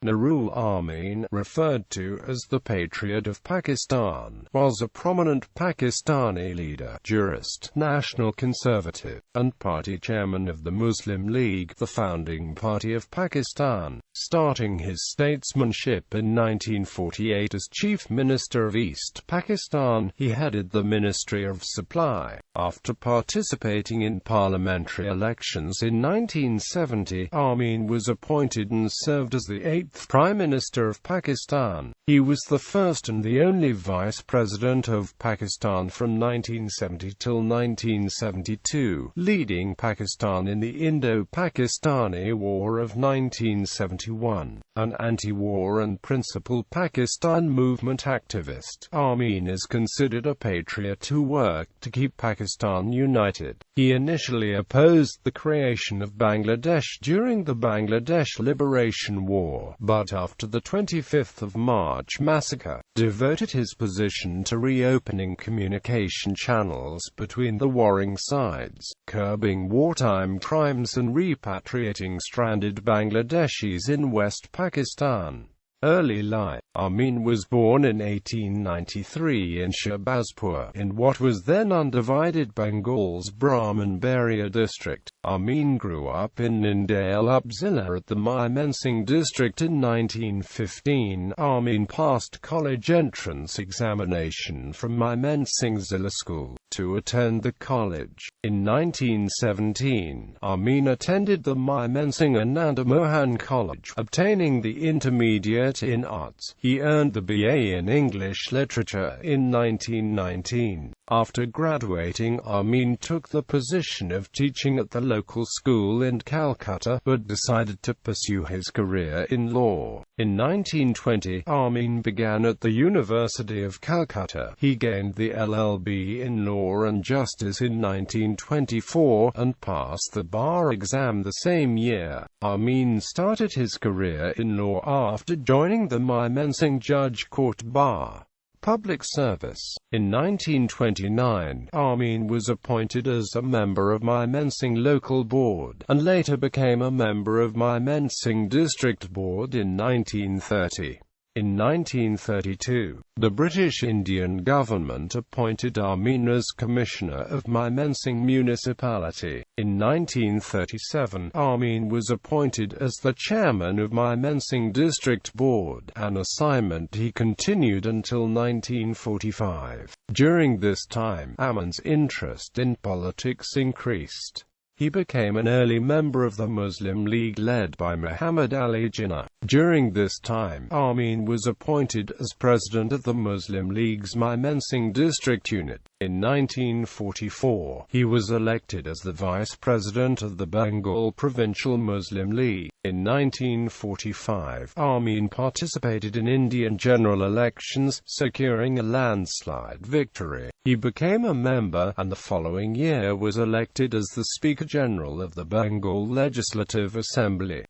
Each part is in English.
Nurul Amin, referred to as the Patriot of Pakistan, was a prominent Pakistani leader, jurist, national conservative, and party chairman of the Muslim League, the founding party of Pakistan. Starting his statesmanship in 1948 as Chief Minister of East Pakistan, he headed the Ministry of Supply. After participating in parliamentary elections in 1970, Amin was appointed and served as the 8th Prime Minister of Pakistan. He was the first and the only Vice President of Pakistan from 1970 till 1972, leading Pakistan in the Indo-Pakistani War of 1971. An anti-war and principal Pakistan movement activist, Amin is considered a patriot who worked to keep Pakistan united. He initially opposed the creation of Bangladesh during the Bangladesh Liberation War, but after the 25th of March massacre, devoted his position to reopening communication channels between the warring sides, curbing wartime crimes and repatriating stranded Bangladeshis in West Pakistan. Early life. Amin was born in 1893 in Shahbazpur, in what was then undivided Bengal's Brahmanbaria district. Amin grew up in Nindale Upzilla at the Mymensingh district in 1915. Amin passed college entrance examination from Mymensingh Zilla School to attend the college. In 1917, Amin attended the Mymensingh Ananda Mohan College, obtaining the intermediate in arts. He earned the BA in English Literature in 1919. After graduating, Amin took the position of teaching at the local school in Calcutta, but decided to pursue his career in law. In 1920, Amin began at the University of Calcutta. He gained the LLB in Law and Justice in 1924, and passed the bar exam the same year. Amin started his career in law after joining the Mymensingh Judge Court Bar. Public service. In 1929, Amin was appointed as a member of Mymensingh Local Board, and later became a member of Mymensingh District Board in 1930. In 1932, the British Indian government appointed Amin as Commissioner of Mymensingh Municipality. In 1937, Amin was appointed as the Chairman of Mymensingh District Board, an assignment he continued until 1945. During this time, Amin's interest in politics increased. He became an early member of the Muslim League led by Muhammad Ali Jinnah. During this time, Amin was appointed as president of the Muslim League's Mymensingh District Unit. In 1944, he was elected as the vice president of the Bengal Provincial Muslim League. In 1945, Amin participated in Indian general elections, securing a landslide victory. He became a member, and the following year was elected as the Speaker General of the Bengal Legislative Assembly.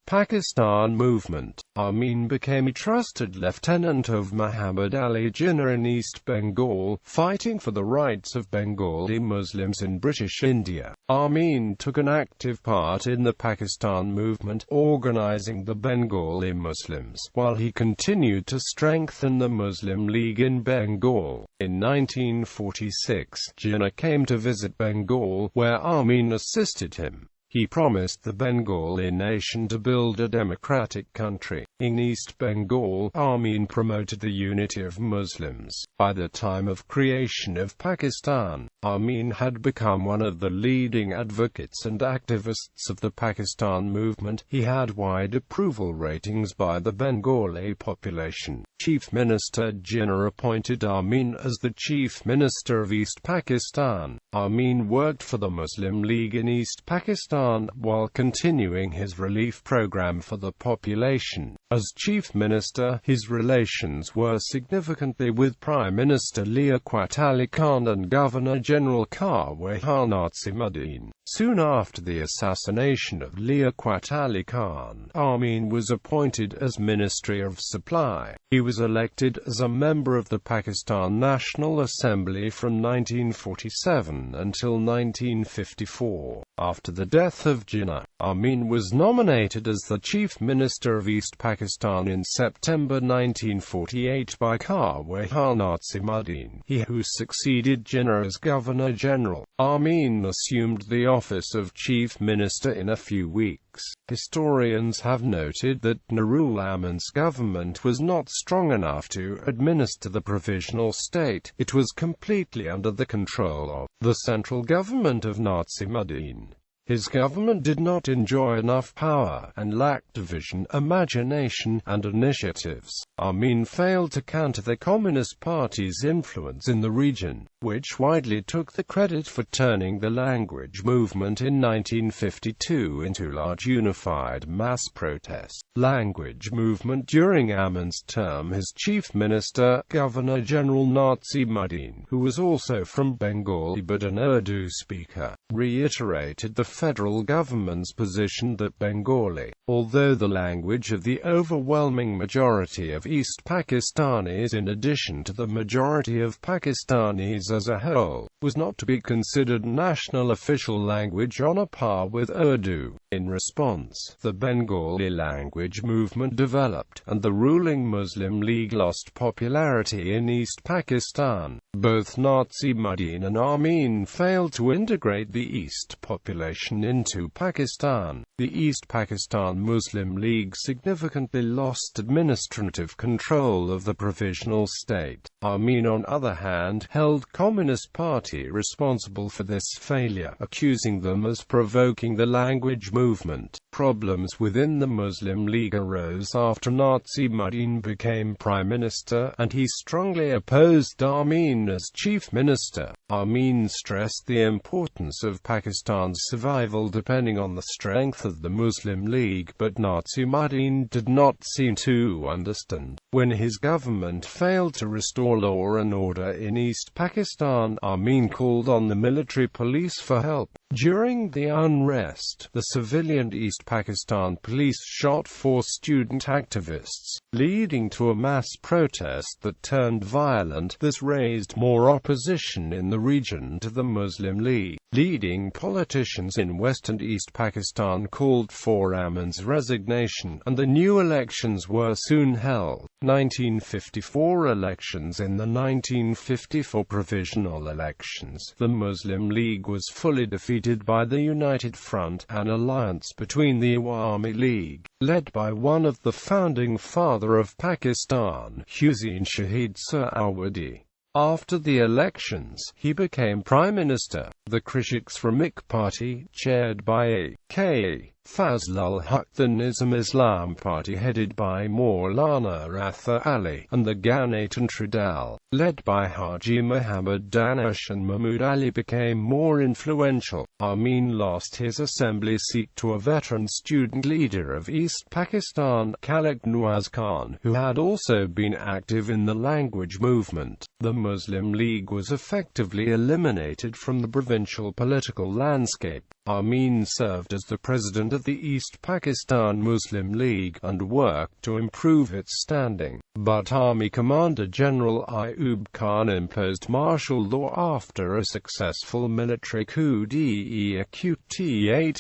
Pakistan movement. Amin became a trusted lieutenant of Muhammad Ali Jinnah in East Bengal, fighting for the rights of Bengali Muslims in British India. Amin took an active part in the Pakistan movement, organizing the Bengali Muslims, while he continued to strengthen the Muslim League in Bengal. In 1946, Jinnah came to visit Bengal, where Amin assisted him. He promised the Bengali nation to build a democratic country. In East Bengal, Amin promoted the unity of Muslims. By the time of creation of Pakistan, Amin had become one of the leading advocates and activists of the Pakistan movement. He had wide approval ratings by the Bengali population. Chief Minister Jinnah appointed Amin as the Chief Minister of East Pakistan. Amin worked for the Muslim League in East Pakistan, while continuing his relief program for the population. As Chief Minister, his relations were significantly with Prime Minister Liaquat Ali Khan and Governor-General Kawhi Nazimuddin. Soon after the assassination of Liaquat Ali Khan, Amin was appointed as Ministry of Supply. He was elected as a member of the Pakistan National Assembly from 1947 until 1954. After the death of Jinnah, Amin was nominated as the Chief Minister of East Pakistan in September 1948 by Khwaja Nasimuddin, he who succeeded Jinnah as Governor-General. Amin assumed the office of Chief Minister in a few weeks. Historians have noted that Nurul Amin's government was not strong enough to administer the provisional state. It was completely under the control of the central government of Nasimuddin. His government did not enjoy enough power, and lacked vision, imagination, and initiatives. Amin failed to counter the Communist Party's influence in the region, which widely took the credit for turning the language movement in 1952 into large unified mass protests. Language movement during Amin's term as Chief Minister, Governor-General Nasimuddin, who was also from Bengal but an Urdu speaker, reiterated the federal government's position that Bengali, although the language of the overwhelming majority of East Pakistanis in addition to the majority of Pakistanis as a whole, was not to be considered national official language on a par with Urdu. In response, the Bengali language movement developed, and the ruling Muslim League lost popularity in East Pakistan. Both Nasimuddin and Amin failed to integrate the East population into Pakistan. The East Pakistan Muslim League significantly lost administrative control of the provisional state. Amin, on the other hand, held Communist Party responsible for this failure, accusing them as provoking the language movement. Problems within the Muslim League arose after Nasimuddin became Prime Minister, and he strongly opposed Amin as Chief Minister. Amin stressed the importance of Pakistan's survival depending on the strength of the Muslim League, but Nasimuddin did not seem to understand. When his government failed to restore law and order in East Pakistan, Amin called on the military police for help. During the unrest, the civilian East Pakistan police shot 4 student activists, leading to a mass protest that turned violent. This raised more opposition in the region to the Muslim League. Leading politicians in West and East Pakistan called for Amin's resignation, and the new elections were soon held. 1954 elections. In the 1954 provisional elections, the Muslim League was fully defeated by the United Front, an alliance between the Awami League, led by one of the founding father of Pakistan, Hussein Shahid Suhrawardi. After the elections, he became Prime Minister. The Krishaks Shramik Party, chaired by A.K. Fazlul Huq, the Nizam Islam Party headed by Maulana Rathar Ali, and the Ganatantra Dal, led by Haji Muhammad Danish and Mahmud Ali, became more influential. Amin lost his assembly seat to a veteran student leader of East Pakistan, Khalid Nawaz Khan, who had also been active in the language movement. The Muslim League was effectively eliminated from the provincial political landscape. Amin served as the president of the East Pakistan Muslim League, and worked to improve its standing. But Army Commander General Ayub Khan imposed martial law after a successful military coup d'etat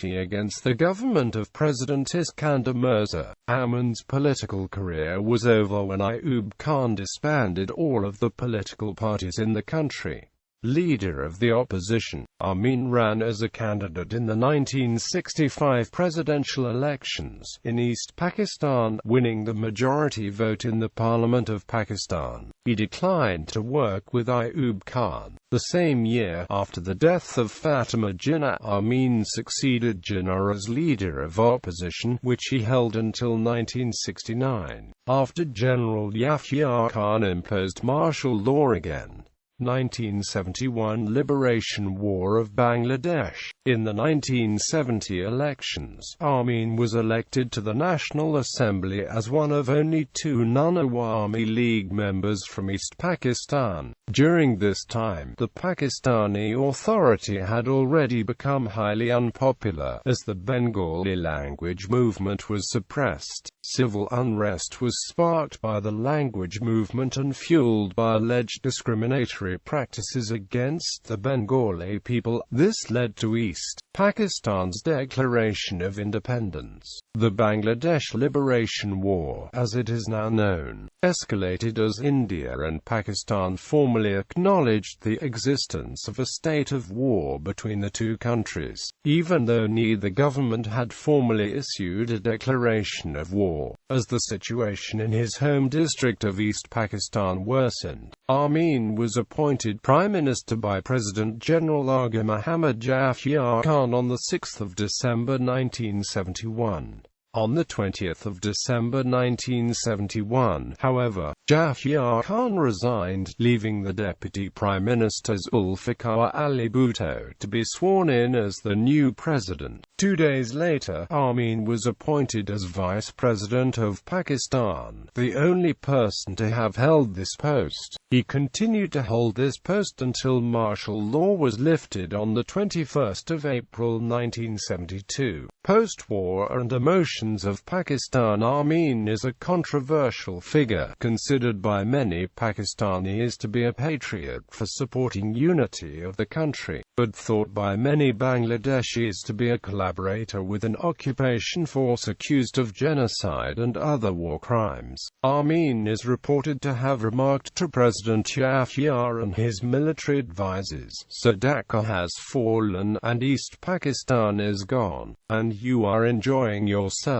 against the government of President Iskander Mirza. Amin's political career was over when Ayub Khan disbanded all of the political parties in the country. Leader of the opposition, Amin ran as a candidate in the 1965 presidential elections in East Pakistan, winning the majority vote in the Parliament of Pakistan. He declined to work with Ayub Khan. The same year, after the death of Fatima Jinnah, Amin succeeded Jinnah as leader of opposition, which he held until 1969, after General Yahya Khan imposed martial law again. 1971 Liberation War of Bangladesh. In the 1970 elections, Amin was elected to the National Assembly as one of only two non-Awami League members from East Pakistan. During this time, the Pakistani Authority had already become highly unpopular, as the Bengali language movement was suppressed. Civil unrest was sparked by the language movement and fueled by alleged discriminatory practices against the Bengali people. This led to East Pakistan's declaration of independence. The Bangladesh Liberation War, as it is now known, escalated as India and Pakistan formally acknowledged the existence of a state of war between the two countries, even though neither government had formally issued a declaration of war. As the situation in his home district of East Pakistan worsened, Amin was appointed Prime Minister by President General Aga Muhammad Jafar Khan on 6 December 1971. On 20 December 1971, however, Jafar Khan resigned, leaving the Deputy Prime Minister Zulfikar Ali Bhutto to be sworn in as the new president. 2 days later, Amin was appointed as Vice President of Pakistan, the only person to have held this post. He continued to hold this post until martial law was lifted on 21 April 1972. Post-war and emotions of Pakistan. Amin is a controversial figure, considered by many Pakistanis to be a patriot for supporting unity of the country, but thought by many Bangladeshis to be a collaborator with an occupation force accused of genocide and other war crimes. Amin is reported to have remarked to President Jafar and his military advisors, "So Dhaka has fallen, and East Pakistan is gone, and you are enjoying yourselves."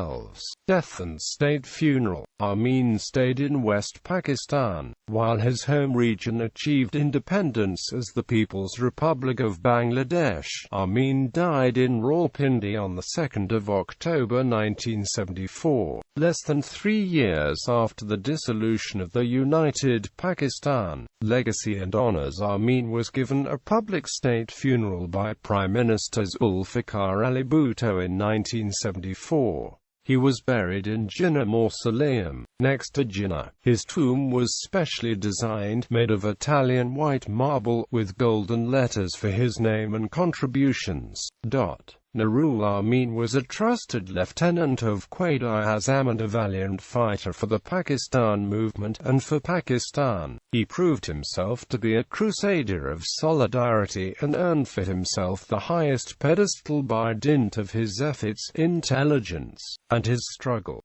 Death and state funeral. Amin stayed in West Pakistan, while his home region achieved independence as the People's Republic of Bangladesh. Amin died in Rawalpindi on 2 October 1974, less than 3 years after the dissolution of the United Pakistan. Legacy and honors. Amin was given a public state funeral by Prime Minister Zulfikar Ali Bhutto in 1974. He was buried in Jinnah Mausoleum, next to Jinnah. His tomb was specially designed, made of Italian white marble, with golden letters for his name and contributions. Nurul Amin was a trusted lieutenant of Quaid-i-Azam and a valiant fighter for the Pakistan movement and for Pakistan. He proved himself to be a crusader of solidarity and earned for himself the highest pedestal by dint of his efforts, intelligence, and his struggle.